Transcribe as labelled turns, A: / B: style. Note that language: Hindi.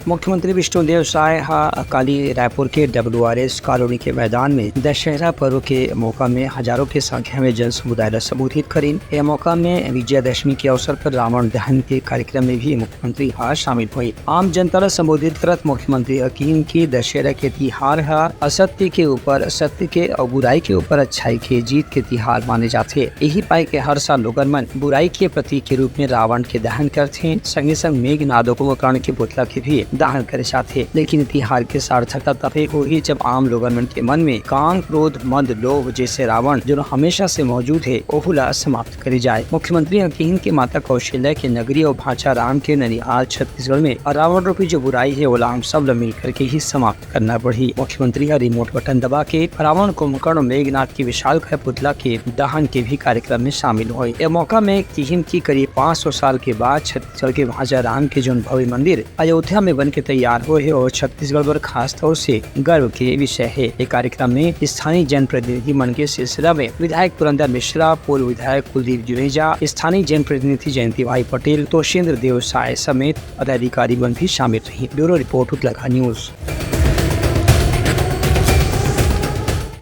A: मुख्यमंत्री विष्णुदेव साय कल रायपुर के WRS कॉलोनी के मैदान में दशहरा पर्व के मौका में हजारों की संख्या में जन समुदाय संबोधित करें। यह मौका में विजयादशमी के अवसर पर रावण दहन के कार्यक्रम में भी मुख्यमंत्री शामिल हुए। आम जनता संबोधित करत मुख्यमंत्री यकीन की दशहरा के त्योहार असत्य के ऊपर सत्य के और बुराई के ऊपर अच्छाई के जीत के त्योहार माने जाते। यही पाए के हर साल लोगन मन बुराई के प्रतीक के रूप में रावण के दहन करते, संगे संग मेघनाद कुंभकर्ण के पुतला के भी दहन करे जाते। लेकिन त्योहार के सार्थकता तभी होगी जब आम लोगन मन के मन में काम, क्रोध, मद, लोभ जैसे रावण जो हमेशा से मौजूद है ओहुला समाप्त करी जाए। मुख्यमंत्री यकीन के माता कौशल्या के नगरी और भाचा राम के ननिहाल छत्तीसगढ़ में रावण रूपी जो बुराई है वो हम सब मिल करके ही समाप्त करना पड़ी। मुख्यमंत्री रिमोट बटन दबा के रावण, कुंभकर्ण, मेघनाद की विशाल पुतला के दहन के भी कार्यक्रम में शामिल हुए। यह मौका में किहिम की करीब 500 साल के बाद छत्तीसगढ़ के भाचा राम के जो भव्य मंदिर अयोध्या में बन के तैयार हुए है और छत्तीसगढ़ पर खास तौर से गर्व के विषय है। ये कार्यक्रम में स्थानीय जनप्रतिनिधि मन के सिलसिला में विधायक पुरंदर मिश्रा, पूर्व विधायक कुलदीप जुनेजा, स्थानीय जनप्रतिनिधि जयंती भाई पटेल, तोषेंद्र देव साय समेत पदाधिकारी भी शामिल रही। Bureau report Uttarakhand news.